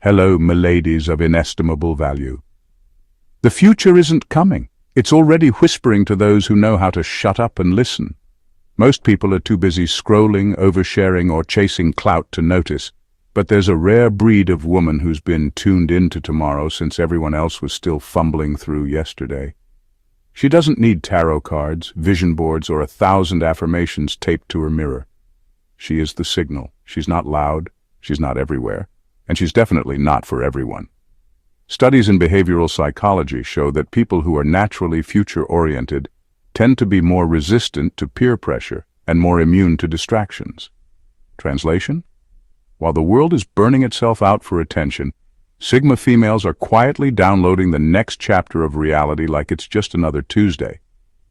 Hello, miladies of inestimable value. The future isn't coming. It's already whispering to those who know how to shut up and listen. Most people are too busy scrolling, oversharing, or chasing clout to notice, but there's a rare breed of woman who's been tuned into tomorrow since everyone else was still fumbling through yesterday. She doesn't need tarot cards, vision boards, or 1,000 affirmations taped to her mirror. She is the signal. She's not loud, she's not everywhere, and she's definitely not for everyone. Studies in behavioral psychology show that people who are naturally future-oriented tend to be more resistant to peer pressure and more immune to distractions. Translation? While the world is burning itself out for attention, Sigma females are quietly downloading the next chapter of reality like it's just another Tuesday.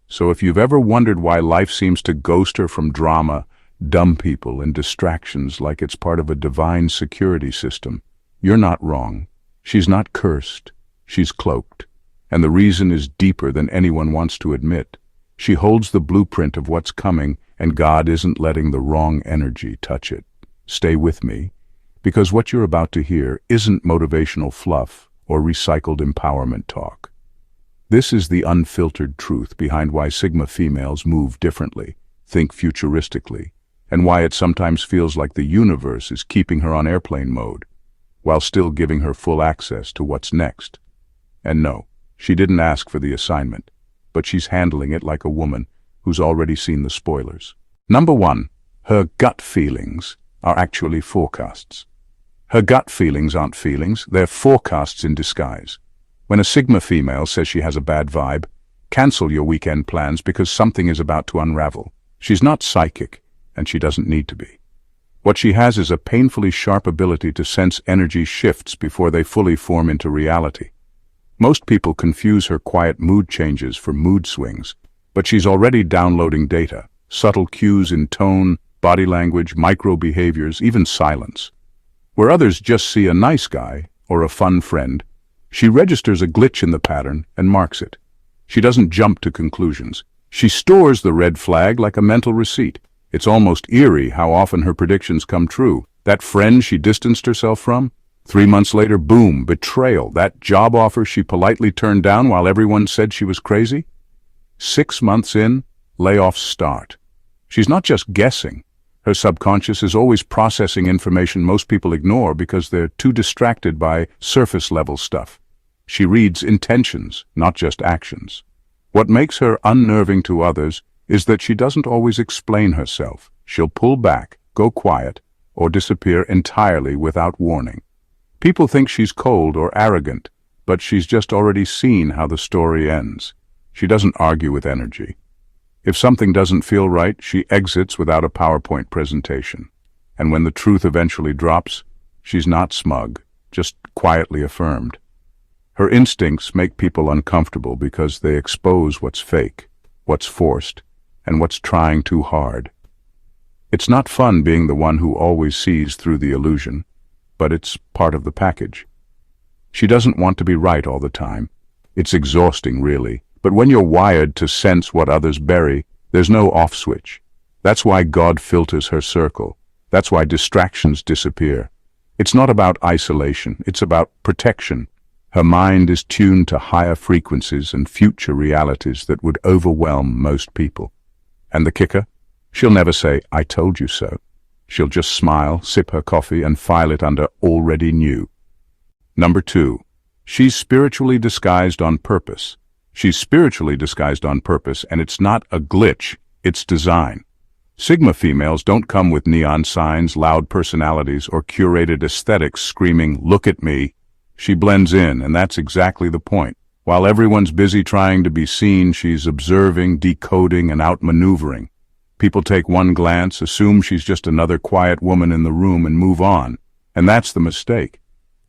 So if you've ever wondered why life seems to ghost her from drama, dumb people, and distractions like it's part of a divine security system, you're not wrong. She's not cursed. She's cloaked. And the reason is deeper than anyone wants to admit. She holds the blueprint of what's coming, and God isn't letting the wrong energy touch it. Stay with me, because what you're about to hear isn't motivational fluff or recycled empowerment talk. This is the unfiltered truth behind why Sigma females move differently, think futuristically, and why it sometimes feels like the universe is keeping her on airplane mode, while still giving her full access to what's next. And no, she didn't ask for the assignment, but she's handling it like a woman who's already seen the spoilers. Number 1, her gut feelings are actually forecasts. Her gut feelings aren't feelings, they're forecasts in disguise. When a Sigma female says she has a bad vibe, cancel your weekend plans because something is about to unravel. She's not psychic, and she doesn't need to be. What she has is a painfully sharp ability to sense energy shifts before they fully form into reality. Most people confuse her quiet mood changes for mood swings, but she's already downloading data, subtle cues in tone, body language, micro-behaviors, even silence. Where others just see a nice guy or a fun friend, she registers a glitch in the pattern and marks it. She doesn't jump to conclusions. She stores the red flag like a mental receipt. It's almost eerie how often her predictions come true. That friend she distanced herself from? 3 months later, boom, betrayal. That job offer she politely turned down while everyone said she was crazy? 6 months in, layoffs start. She's not just guessing. Her subconscious is always processing information most people ignore because they're too distracted by surface-level stuff. She reads intentions, not just actions. What makes her unnerving to others is that she doesn't always explain herself. She'll pull back, go quiet, or disappear entirely without warning. People think she's cold or arrogant, but she's just already seen how the story ends. She doesn't argue with energy. If something doesn't feel right, she exits without a PowerPoint presentation. And when the truth eventually drops, she's not smug, just quietly affirmed. Her instincts make people uncomfortable because they expose what's fake, what's forced, and what's trying too hard. It's not fun being the one who always sees through the illusion, but it's part of the package. She doesn't want to be right all the time. It's exhausting, really. But when you're wired to sense what others bury, there's no off switch. That's why God filters her circle. That's why distractions disappear. It's not about isolation, it's about protection. Her mind is tuned to higher frequencies and future realities that would overwhelm most people. And the kicker? She'll never say, "I told you so." She'll just smile, sip her coffee, and file it under already knew. Number 2, she's spiritually disguised on purpose. She's spiritually disguised on purpose, and it's not a glitch, it's design. Sigma females don't come with neon signs, loud personalities, or curated aesthetics screaming, "Look at me." She blends in, and that's exactly the point. While everyone's busy trying to be seen, she's observing, decoding, and outmaneuvering. People take one glance, assume she's just another quiet woman in the room, and move on. And that's the mistake.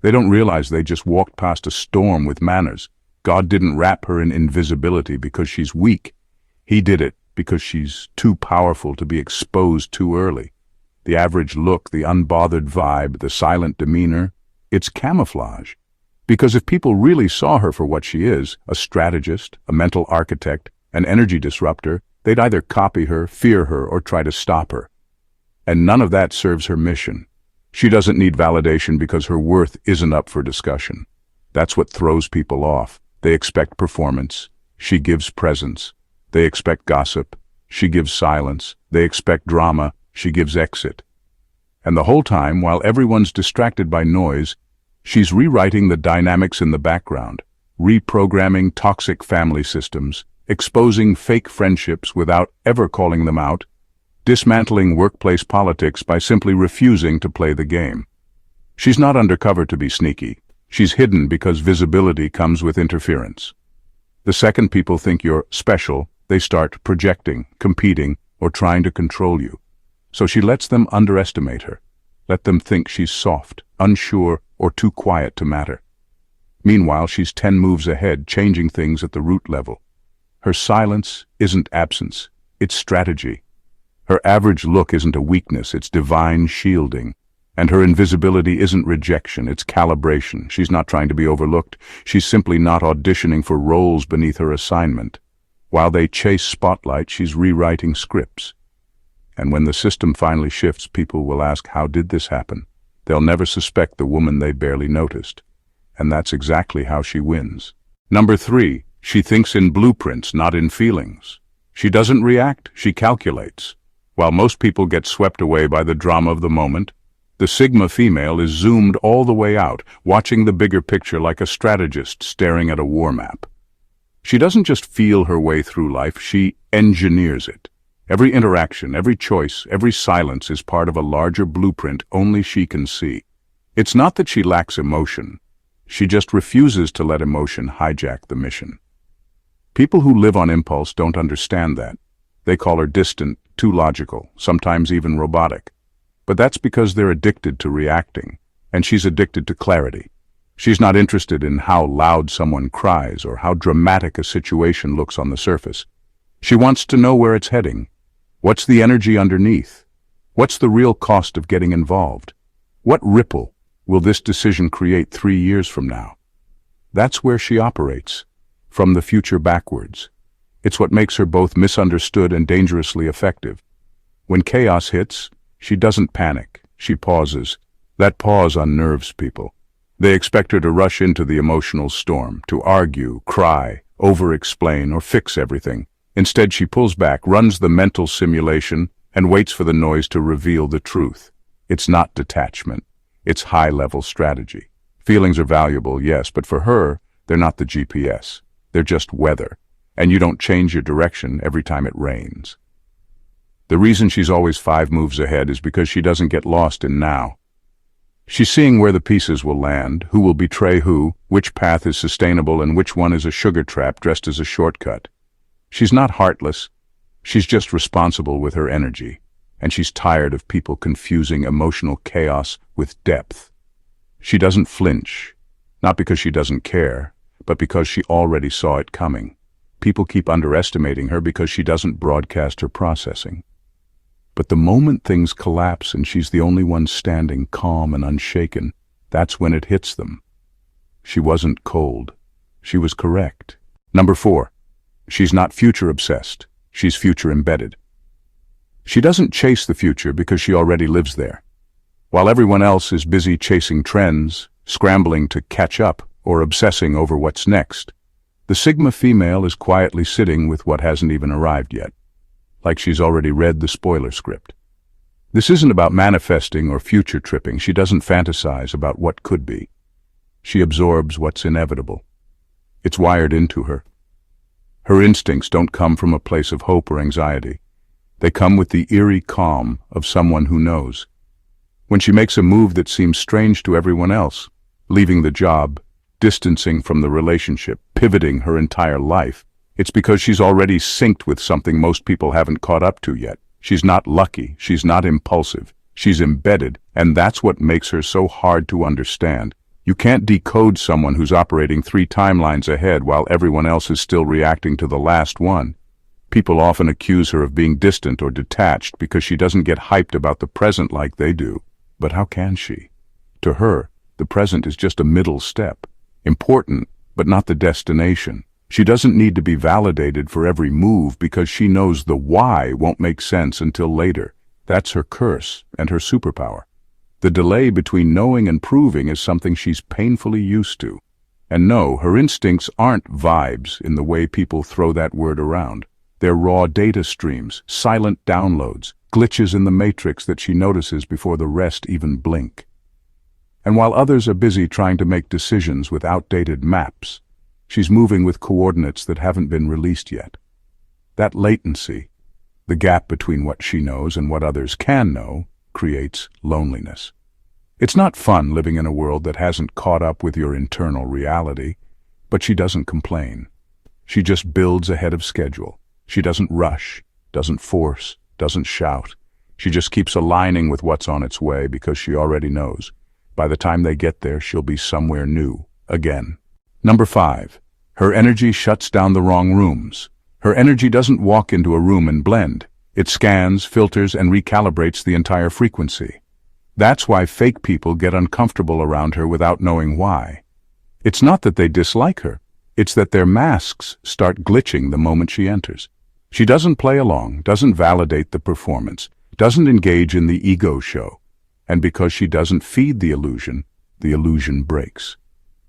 They don't realize they just walked past a storm with manners. God didn't wrap her in invisibility because she's weak. He did it because she's too powerful to be exposed too early. The average look, the unbothered vibe, the silent demeanor, it's camouflage. Because if people really saw her for what she is, a strategist, a mental architect, an energy disruptor, they'd either copy her, fear her, or try to stop her. And none of that serves her mission. She doesn't need validation because her worth isn't up for discussion. That's what throws people off. They expect performance. She gives presence. They expect gossip. She gives silence. They expect drama. She gives exit. And the whole time, while everyone's distracted by noise, she's rewriting the dynamics in the background, reprogramming toxic family systems, exposing fake friendships without ever calling them out, dismantling workplace politics by simply refusing to play the game. She's not undercover to be sneaky. She's hidden because visibility comes with interference. The second people think you're special, they start projecting, competing, or trying to control you. So she lets them underestimate her. Let them think she's soft, unsure, or too quiet to matter. Meanwhile, she's 10 moves ahead, changing things at the root level. Her silence isn't absence, it's strategy. Her average look isn't a weakness, it's divine shielding. And her invisibility isn't rejection, it's calibration. She's not trying to be overlooked, she's simply not auditioning for roles beneath her assignment. While they chase spotlight, she's rewriting scripts. And when the system finally shifts, people will ask, how did this happen? They'll never suspect the woman they barely noticed. And that's exactly how she wins. Number 3, she thinks in blueprints, not in feelings. She doesn't react, she calculates. While most people get swept away by the drama of the moment, the Sigma female is zoomed all the way out, watching the bigger picture like a strategist staring at a war map. She doesn't just feel her way through life, she engineers it. Every interaction, every choice, every silence is part of a larger blueprint only she can see. It's not that she lacks emotion. She just refuses to let emotion hijack the mission. People who live on impulse don't understand that. They call her distant, too logical, sometimes even robotic. But that's because they're addicted to reacting, and she's addicted to clarity. She's not interested in how loud someone cries or how dramatic a situation looks on the surface. She wants to know where it's heading. What's the energy underneath? What's the real cost of getting involved? What ripple will this decision create 3 years from now? That's where she operates, from the future backwards. It's what makes her both misunderstood and dangerously effective. When chaos hits, she doesn't panic, she pauses. That pause unnerves people. They expect her to rush into the emotional storm, to argue, cry, over-explain, or fix everything. Instead, she pulls back, runs the mental simulation, and waits for the noise to reveal the truth. It's not detachment. It's high-level strategy. Feelings are valuable, yes, but for her, they're not the GPS. They're just weather. And you don't change your direction every time it rains. The reason she's always 5 moves ahead is because she doesn't get lost in now. She's seeing where the pieces will land, who will betray who, which path is sustainable and which one is a sugar trap dressed as a shortcut. She's not heartless. She's just responsible with her energy. And she's tired of people confusing emotional chaos with depth. She doesn't flinch, not because she doesn't care, but because she already saw it coming. People keep underestimating her because she doesn't broadcast her processing. But the moment things collapse and she's the only one standing calm and unshaken, that's when it hits them. She wasn't cold. She was correct. Number 4, she's not future-obsessed. She's future-embedded. She doesn't chase the future because she already lives there. While everyone else is busy chasing trends, scrambling to catch up, or obsessing over what's next, the Sigma female is quietly sitting with what hasn't even arrived yet, like she's already read the spoiler script. This isn't about manifesting or future tripping. She doesn't fantasize about what could be. She absorbs what's inevitable. It's wired into her. Her instincts don't come from a place of hope or anxiety. They come with the eerie calm of someone who knows. When she makes a move that seems strange to everyone else, leaving the job, distancing from the relationship, pivoting her entire life, it's because she's already synced with something most people haven't caught up to yet. She's not lucky, she's not impulsive, she's embedded, and that's what makes her so hard to understand. You can't decode someone who's operating 3 timelines ahead while everyone else is still reacting to the last one. People often accuse her of being distant or detached because she doesn't get hyped about the present like they do. But how can she? To her, the present is just a middle step. Important, but not the destination. She doesn't need to be validated for every move because she knows the why won't make sense until later. That's her curse and her superpower. The delay between knowing and proving is something she's painfully used to. And no, her instincts aren't vibes in the way people throw that word around. They're raw data streams, silent downloads, glitches in the matrix that she notices before the rest even blink. And while others are busy trying to make decisions with outdated maps, she's moving with coordinates that haven't been released yet. That latency, the gap between what she knows and what others can know, creates loneliness. It's not fun living in a world that hasn't caught up with your internal reality, but she doesn't complain. She just builds ahead of schedule. She doesn't rush, doesn't force, doesn't shout. She just keeps aligning with what's on its way because she already knows. By the time they get there, she'll be somewhere new, again. Number 5. Her energy shuts down the wrong rooms. Her energy doesn't walk into a room and blend. It scans, filters, and recalibrates the entire frequency. That's why fake people get uncomfortable around her without knowing why. It's not that they dislike her. It's that their masks start glitching the moment she enters. She doesn't play along, doesn't validate the performance, doesn't engage in the ego show. And because she doesn't feed the illusion breaks.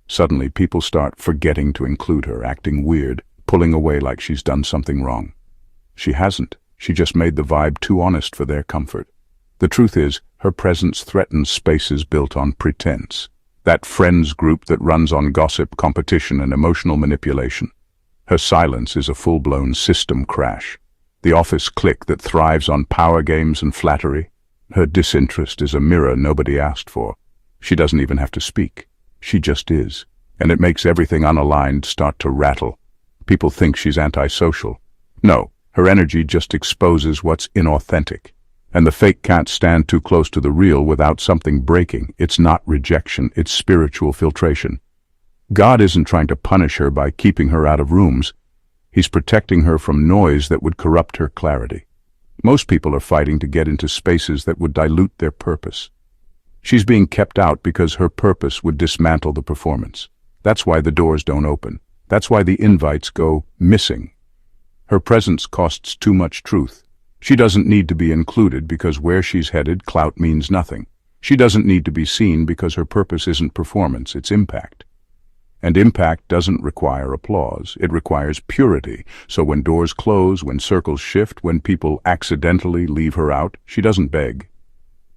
Suddenly, people start forgetting to include her, acting weird, pulling away like she's done something wrong. She hasn't. She just made the vibe too honest for their comfort. The truth is, her presence threatens spaces built on pretense. That friends group that runs on gossip, competition, and emotional manipulation. Her silence is a full-blown system crash. The office clique that thrives on power games and flattery. Her disinterest is a mirror nobody asked for. She doesn't even have to speak. She just is. And it makes everything unaligned start to rattle. People think she's antisocial. No, her energy just exposes what's inauthentic. And the fake can't stand too close to the real without something breaking. It's not rejection, it's spiritual filtration. God isn't trying to punish her by keeping her out of rooms. He's protecting her from noise that would corrupt her clarity. Most people are fighting to get into spaces that would dilute their purpose. She's being kept out because her purpose would dismantle the performance. That's why the doors don't open. That's why the invites go missing. Her presence costs too much truth. She doesn't need to be included because where she's headed, clout means nothing. She doesn't need to be seen because her purpose isn't performance, it's impact. And impact doesn't require applause, it requires purity. So when doors close, when circles shift, when people accidentally leave her out, she doesn't beg.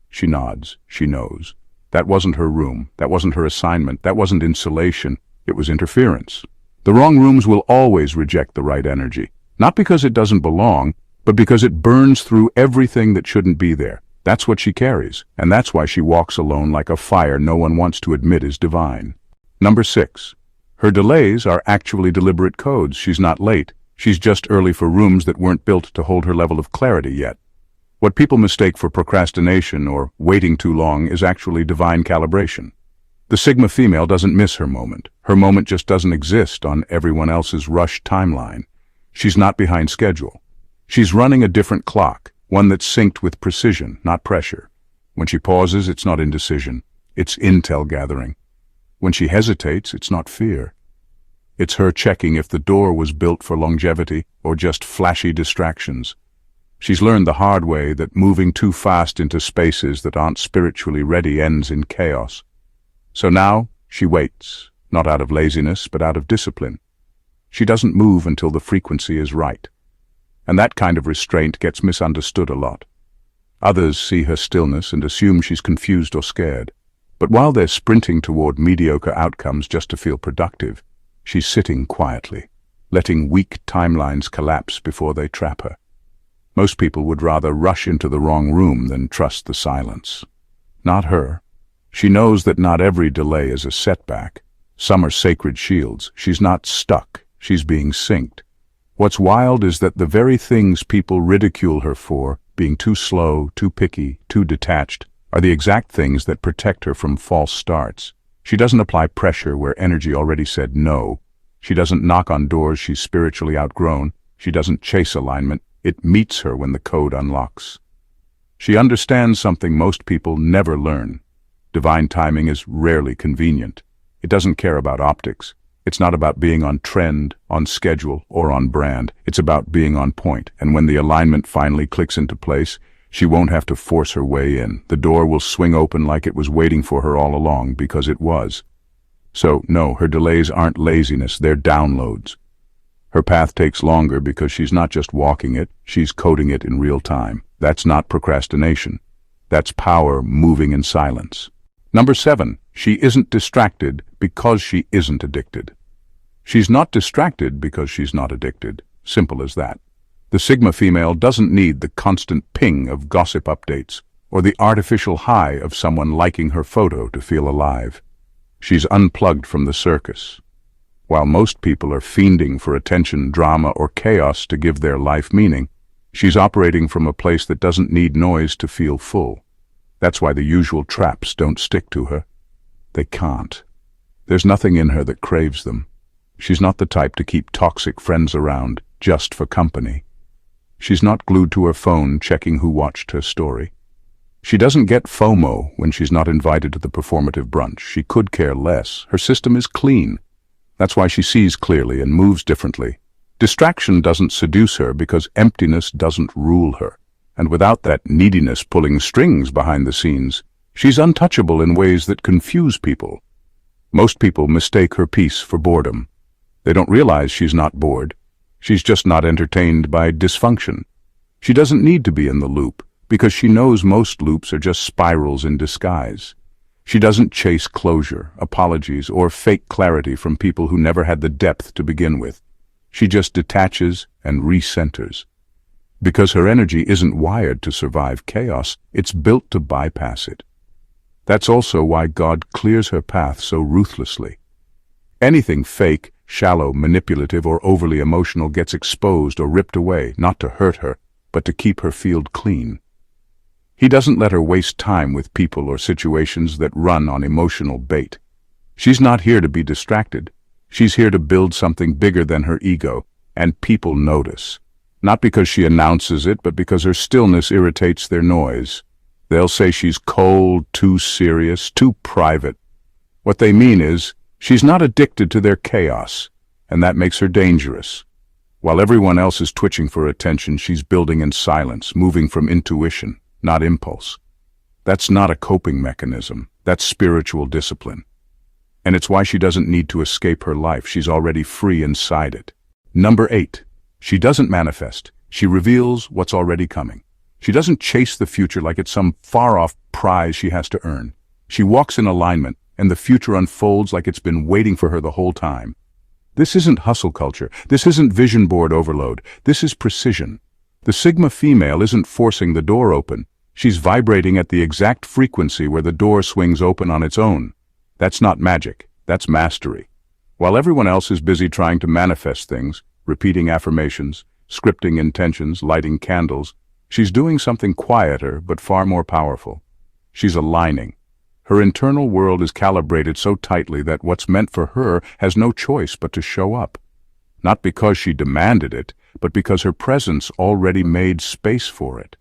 She nods, she knows. That wasn't her room, that wasn't her assignment, that wasn't insulation, it was interference. The wrong rooms will always reject the right energy, not because it doesn't belong, but because it burns through everything that shouldn't be there. That's what she carries, and that's why she walks alone like a fire no one wants to admit is divine. Number 6. Her delays are actually deliberate codes. She's not late. She's just early for rooms that weren't built to hold her level of clarity yet. What people mistake for procrastination or waiting too long is actually divine calibration. The Sigma female doesn't miss her moment. Her moment just doesn't exist on everyone else's rush timeline. She's not behind schedule. She's running a different clock, one that's synced with precision, not pressure. When she pauses, it's not indecision. It's intel gathering. When she hesitates, it's not fear. It's her checking if the door was built for longevity or just flashy distractions. She's learned the hard way that moving too fast into spaces that aren't spiritually ready ends in chaos. So now, she waits, not out of laziness, but out of discipline. She doesn't move until the frequency is right. And that kind of restraint gets misunderstood a lot. Others see her stillness and assume she's confused or scared. But while they're sprinting toward mediocre outcomes just to feel productive, she's sitting quietly, letting weak timelines collapse before they trap her. Most people would rather rush into the wrong room than trust the silence. Not her. She knows that not every delay is a setback. Some are sacred shields. She's not stuck. She's being synced. What's wild is that the very things people ridicule her for, being too slow, too picky, too detached, are the exact things that protect her from false starts. She doesn't apply pressure where energy already said no. She doesn't knock on doors she's spiritually outgrown. She doesn't chase alignment. It meets her when the code unlocks. She understands something most people never learn. Divine timing is rarely convenient. It doesn't care about optics. It's not about being on trend, on schedule, or on brand. It's about being on point, and when the alignment finally clicks into place, She won't have to force her way in. The door will swing open like it was waiting for her all along, because it was. So, no, her delays aren't laziness, they're downloads. Her path takes longer because she's not just walking it, she's coding it in real time. That's not procrastination. That's power moving in silence. Number 7, she isn't distracted because she isn't addicted. She's not distracted because she's not addicted. Simple as that. The Sigma female doesn't need the constant ping of gossip updates or the artificial high of someone liking her photo to feel alive. She's unplugged from the circus. While most people are fiending for attention, drama, or chaos to give their life meaning, she's operating from a place that doesn't need noise to feel full. That's why the usual traps don't stick to her. They can't. There's nothing in her that craves them. She's not the type to keep toxic friends around just for company. She's not glued to her phone checking who watched her story. She doesn't get FOMO when she's not invited to the performative brunch. She could care less. Her system is clean. That's why she sees clearly and moves differently. Distraction doesn't seduce her because emptiness doesn't rule her. And without that neediness pulling strings behind the scenes, she's untouchable in ways that confuse people. Most people mistake her peace for boredom. They don't realize she's not bored. She's just not entertained by dysfunction. She doesn't need to be in the loop because she knows most loops are just spirals in disguise. She doesn't chase closure, apologies, or fake clarity from people who never had the depth to begin with. She just detaches and recenters. Because her energy isn't wired to survive chaos, it's built to bypass it. That's also why God clears her path so ruthlessly. Anything fake, shallow, manipulative, or overly emotional gets exposed or ripped away, not to hurt her, but to keep her field clean. He doesn't let her waste time with people or situations that run on emotional bait. She's not here to be distracted. She's here to build something bigger than her ego, and people notice. Not because she announces it, but because her stillness irritates their noise. They'll say she's cold, too serious, too private. What they mean is, she's not addicted to their chaos, and that makes her dangerous. While everyone else is twitching for attention, she's building in silence, moving from intuition, not impulse. That's not a coping mechanism. That's spiritual discipline. And it's why she doesn't need to escape her life. She's already free inside it. Number 8. She doesn't manifest. She reveals what's already coming. She doesn't chase the future like it's some far-off prize she has to earn. She walks in alignment, and the future unfolds like it's been waiting for her the whole time. This isn't hustle culture. This isn't vision board overload. This is precision. The Sigma female isn't forcing the door open. She's vibrating at the exact frequency where the door swings open on its own. That's not magic. That's mastery. While everyone else is busy trying to manifest things, repeating affirmations, scripting intentions, lighting candles, she's doing something quieter but far more powerful. She's aligning. Her internal world is calibrated so tightly that what's meant for her has no choice but to show up. Not because she demanded it, but because her presence already made space for it.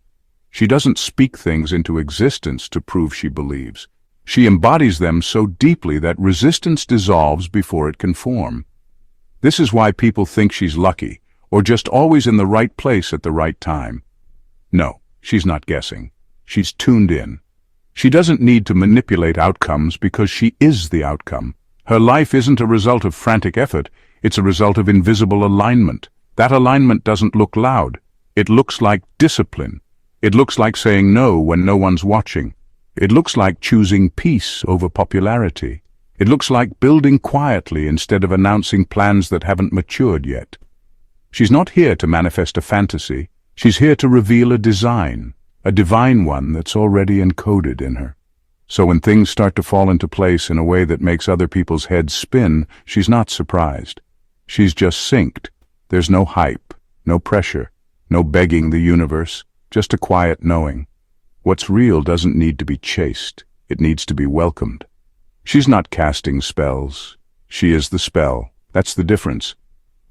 She doesn't speak things into existence to prove she believes. She embodies them so deeply that resistance dissolves before it can form. This is why people think she's lucky, or just always in the right place at the right time. No, she's not guessing. She's tuned in. She doesn't need to manipulate outcomes because she is the outcome. Her life isn't a result of frantic effort, it's a result of invisible alignment. That alignment doesn't look loud. It looks like discipline. It looks like saying no when no one's watching. It looks like choosing peace over popularity. It looks like building quietly instead of announcing plans that haven't matured yet. She's not here to manifest a fantasy. She's here to reveal a design, a divine one that's already encoded in her. So when things start to fall into place in a way that makes other people's heads spin, she's not surprised. She's just synced. There's no hype, no pressure, no begging the universe, just a quiet knowing. What's real doesn't need to be chased. It needs to be welcomed. She's not casting spells. She is the spell. That's the difference.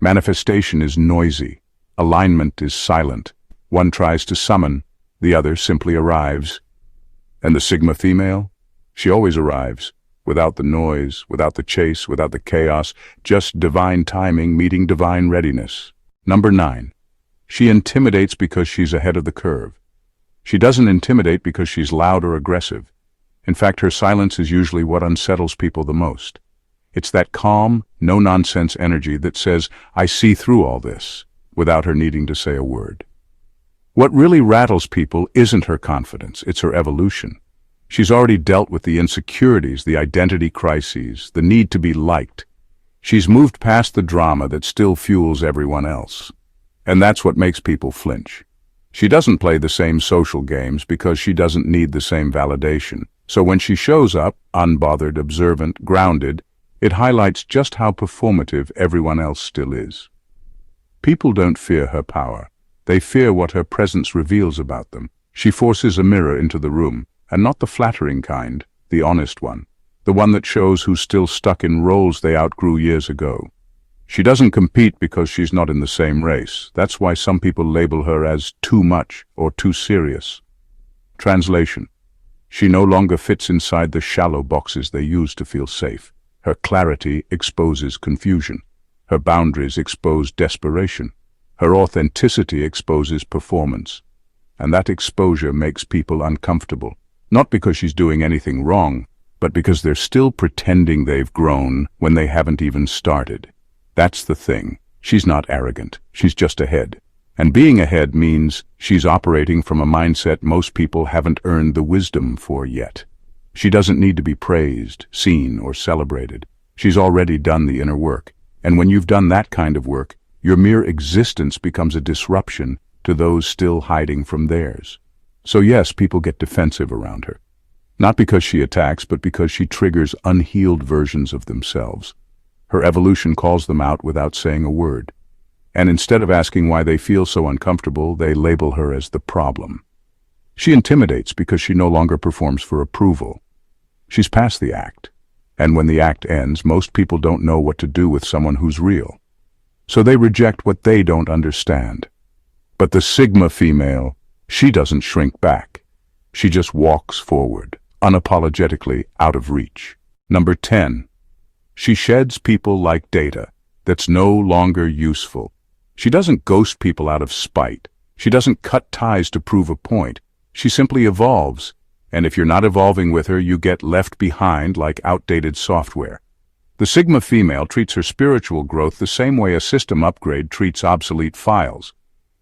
Manifestation is noisy. Alignment is silent. One tries to summon, the other simply arrives. And the Sigma female? She always arrives. Without the noise, without the chase, without the chaos, just divine timing meeting divine readiness. Number 9. She intimidates because she's ahead of the curve. She doesn't intimidate because she's loud or aggressive. In fact, her silence is usually what unsettles people the most. It's that calm, no-nonsense energy that says, "I see through all this," without her needing to say a word. What really rattles people isn't her confidence, it's her evolution. She's already dealt with the insecurities, the identity crises, the need to be liked. She's moved past the drama that still fuels everyone else. And that's what makes people flinch. She doesn't play the same social games because she doesn't need the same validation. So when she shows up, unbothered, observant, grounded, it highlights just how performative everyone else still is. People don't fear her power. They fear what her presence reveals about them. She forces a mirror into the room, and not the flattering kind, the honest one, the one that shows who's still stuck in roles they outgrew years ago. She doesn't compete because she's not in the same race. That's why some people label her as too much or too serious. Translation: she no longer fits inside the shallow boxes they use to feel safe. Her clarity exposes confusion. Her boundaries expose desperation. Her authenticity exposes performance. And that exposure makes people uncomfortable. Not because she's doing anything wrong, but because they're still pretending they've grown when they haven't even started. That's the thing. She's not arrogant. She's just ahead. And being ahead means she's operating from a mindset most people haven't earned the wisdom for yet. She doesn't need to be praised, seen, or celebrated. She's already done the inner work. And when you've done that kind of work, your mere existence becomes a disruption to those still hiding from theirs. So yes, people get defensive around her. Not because she attacks, but because she triggers unhealed versions of themselves. Her evolution calls them out without saying a word. And instead of asking why they feel so uncomfortable, they label her as the problem. She intimidates because she no longer performs for approval. She's past the act. And when the act ends, most people don't know what to do with someone who's real. So they reject what they don't understand. But the Sigma female, she doesn't shrink back. She just walks forward, unapologetically out of reach. Number 10. She sheds people like data that's no longer useful. She doesn't ghost people out of spite. She doesn't cut ties to prove a point. She simply evolves. And if you're not evolving with her, you get left behind like outdated software. The Sigma female treats her spiritual growth the same way a system upgrade treats obsolete files.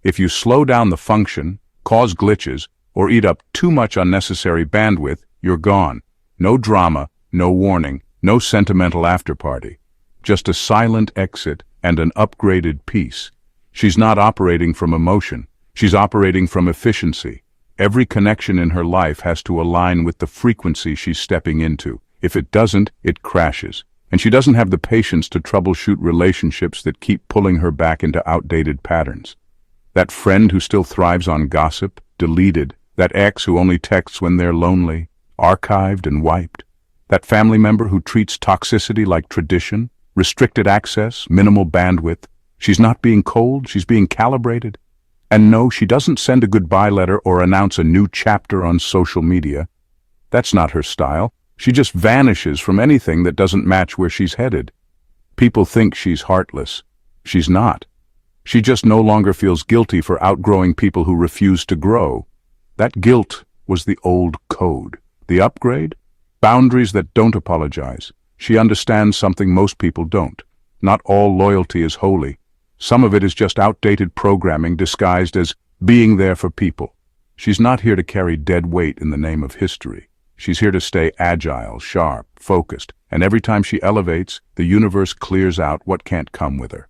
If you slow down the function, cause glitches, or eat up too much unnecessary bandwidth, you're gone. No drama, no warning, no sentimental afterparty. Just a silent exit and an upgraded piece. She's not operating from emotion. She's operating from efficiency. Every connection in her life has to align with the frequency she's stepping into. If it doesn't, it crashes. And she doesn't have the patience to troubleshoot relationships that keep pulling her back into outdated patterns. That friend who still thrives on gossip, deleted. That ex who only texts when they're lonely, archived and wiped. That family member who treats toxicity like tradition, restricted access, minimal bandwidth. She's not being cold, she's being calibrated. And no, she doesn't send a goodbye letter or announce a new chapter on social media. That's not her style. She just vanishes from anything that doesn't match where she's headed. People think she's heartless. She's not. She just no longer feels guilty for outgrowing people who refuse to grow. That guilt was the old code. The upgrade? Boundaries that don't apologize. She understands something most people don't. Not all loyalty is holy. Some of it is just outdated programming disguised as being there for people. She's not here to carry dead weight in the name of history. She's here to stay agile, sharp, focused, and every time she elevates, the universe clears out what can't come with her.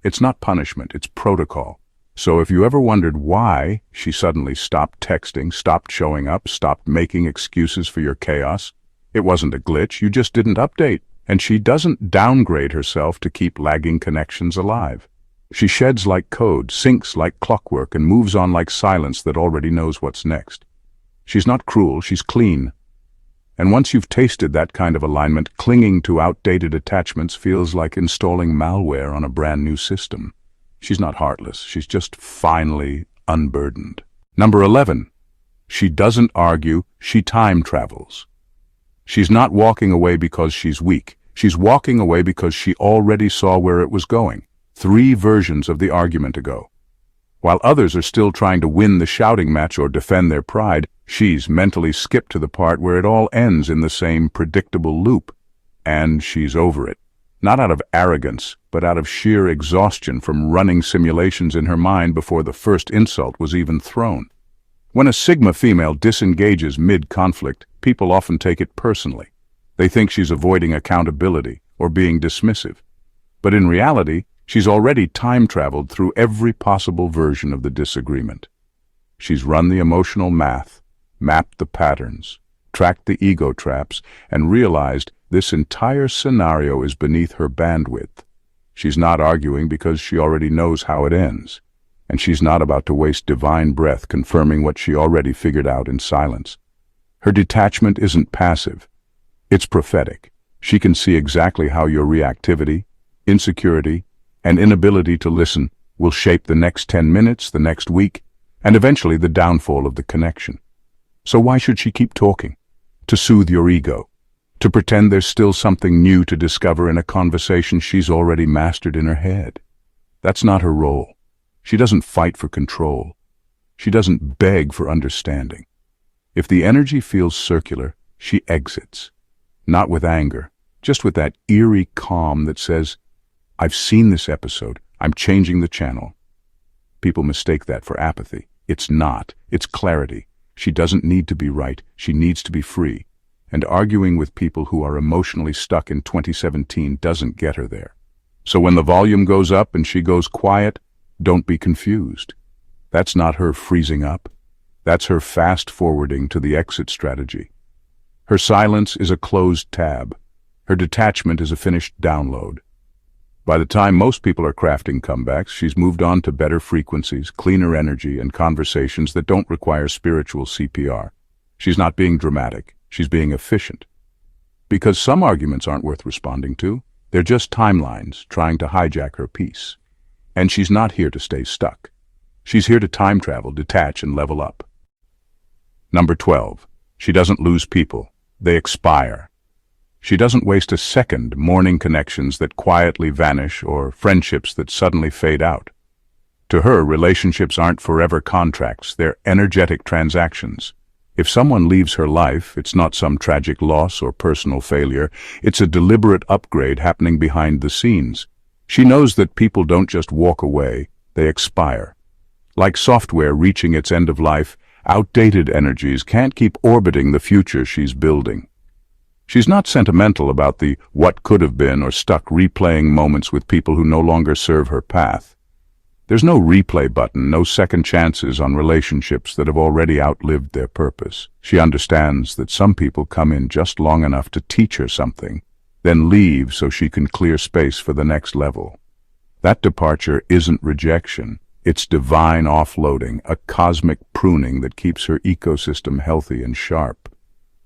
It's not punishment, it's protocol. So if you ever wondered why she suddenly stopped texting, stopped showing up, stopped making excuses for your chaos, it wasn't a glitch, you just didn't update. And she doesn't downgrade herself to keep lagging connections alive. She sheds like code, syncs like clockwork, and moves on like silence that already knows what's next. She's not cruel, she's clean. And once you've tasted that kind of alignment, clinging to outdated attachments feels like installing malware on a brand new system. She's not heartless, she's just finally unburdened. Number 11. She doesn't argue, she time travels. She's not walking away because she's weak. She's walking away because she already saw where it was going. 3 versions of the argument ago. While others are still trying to win the shouting match or defend their pride, she's mentally skipped to the part where it all ends in the same predictable loop. And she's over it. Not out of arrogance, but out of sheer exhaustion from running simulations in her mind before the first insult was even thrown. When a Sigma female disengages mid-conflict, people often take it personally. They think she's avoiding accountability or being dismissive. But in reality, she's already time-traveled through every possible version of the disagreement. She's run the emotional math, mapped the patterns, tracked the ego traps, and realized this entire scenario is beneath her bandwidth. She's not arguing because she already knows how it ends, and she's not about to waste divine breath confirming what she already figured out in silence. Her detachment isn't passive. It's prophetic. She can see exactly how your reactivity, insecurity, and inability to listen will shape the next 10 minutes, the next week, and eventually the downfall of the connection. So why should she keep talking? To soothe your ego? To pretend there's still something new to discover in a conversation she's already mastered in her head? That's not her role. She doesn't fight for control. She doesn't beg for understanding. If the energy feels circular, she exits. Not with anger, just with that eerie calm that says, I've seen this episode, I'm changing the channel. People mistake that for apathy. It's not. It's clarity. She doesn't need to be right. She needs to be free. And arguing with people who are emotionally stuck in 2017 doesn't get her there. So when the volume goes up and she goes quiet, don't be confused. That's not her freezing up. That's her fast-forwarding to the exit strategy. Her silence is a closed tab. Her detachment is a finished download. By the time most people are crafting comebacks, she's moved on to better frequencies, cleaner energy, and conversations that don't require spiritual CPR. She's not being dramatic. She's being efficient. Because some arguments aren't worth responding to. They're just timelines trying to hijack her peace. And she's not here to stay stuck. She's here to time travel, detach, and level up. Number 12. She doesn't lose people. They expire. She doesn't waste a second mourning connections that quietly vanish or friendships that suddenly fade out. To her, relationships aren't forever contracts. They're energetic transactions. If someone leaves her life, it's not some tragic loss or personal failure. It's a deliberate upgrade happening behind the scenes. She knows that people don't just walk away, they expire. Like software reaching its end of life, outdated energies can't keep orbiting the future she's building. She's not sentimental about the what could have been or stuck replaying moments with people who no longer serve her path. There's no replay button, no second chances on relationships that have already outlived their purpose. She understands that some people come in just long enough to teach her something, then leave so she can clear space for the next level. That departure isn't rejection. It's divine offloading, a cosmic pruning that keeps her ecosystem healthy and sharp.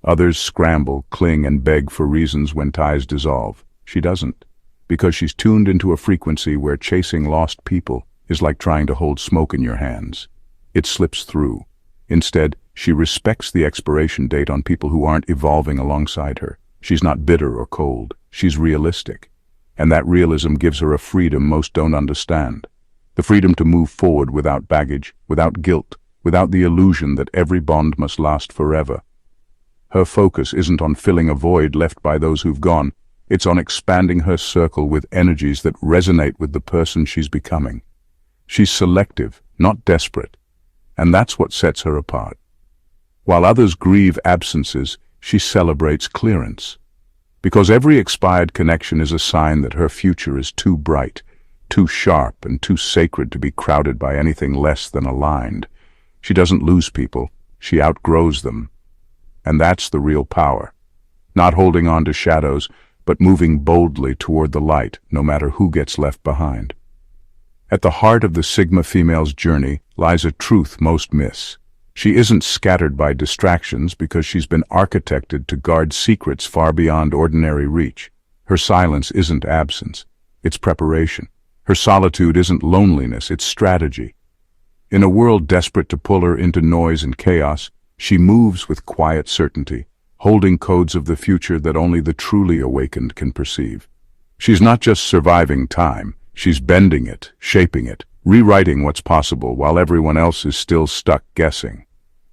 Others scramble, cling, and beg for reasons when ties dissolve. She doesn't, because she's tuned into a frequency where chasing lost people is like trying to hold smoke in your hands. It slips through. Instead, she respects the expiration date on people who aren't evolving alongside her. She's not bitter or cold. She's realistic. And that realism gives her a freedom most don't understand. The freedom to move forward without baggage, without guilt, without the illusion that every bond must last forever. Her focus isn't on filling a void left by those who've gone. It's on expanding her circle with energies that resonate with the person she's becoming. She's selective, not desperate, and that's what sets her apart. While others grieve absences, she celebrates clearance. Because every expired connection is a sign that her future is too bright, too sharp, and too sacred to be crowded by anything less than aligned. She doesn't lose people, she outgrows them. And that's the real power. Not holding on to shadows, but moving boldly toward the light, no matter who gets left behind. At the heart of the Sigma female's journey lies a truth most miss. She isn't scattered by distractions because she's been architected to guard secrets far beyond ordinary reach. Her silence isn't absence, it's preparation. Her solitude isn't loneliness, it's strategy. In a world desperate to pull her into noise and chaos, she moves with quiet certainty, holding codes of the future that only the truly awakened can perceive. She's not just surviving time, she's bending it, shaping it, rewriting what's possible while everyone else is still stuck guessing.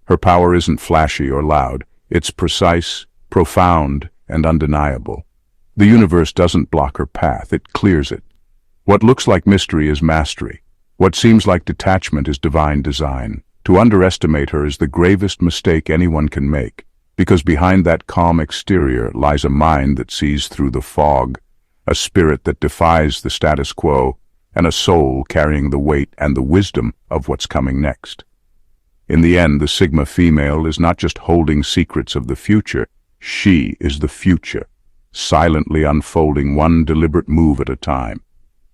Her power isn't flashy or loud, it's precise, profound, and undeniable. The universe doesn't block her path, it clears it. What looks like mystery is mastery. What seems like detachment is divine design. To underestimate her is the gravest mistake anyone can make, because behind that calm exterior lies a mind that sees through the fog, a spirit that defies the status quo, and a soul carrying the weight and the wisdom of what's coming next. In the end, the Sigma female is not just holding secrets of the future, she is the future, silently unfolding one deliberate move at a time.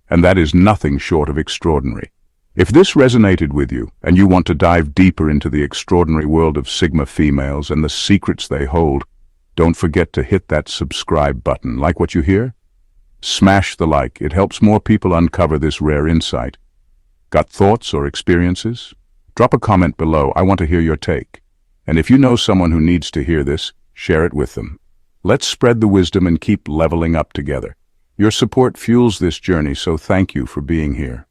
And that is nothing short of extraordinary. If this resonated with you, and you want to dive deeper into the extraordinary world of Sigma females and the secrets they hold, don't forget to hit that subscribe button. Like what you hear? Smash the like, it helps more people uncover this rare insight. Got thoughts or experiences? Drop a comment below, I want to hear your take. And if you know someone who needs to hear this, share it with them. Let's spread the wisdom and keep leveling up together. Your support fuels this journey, so thank you for being here.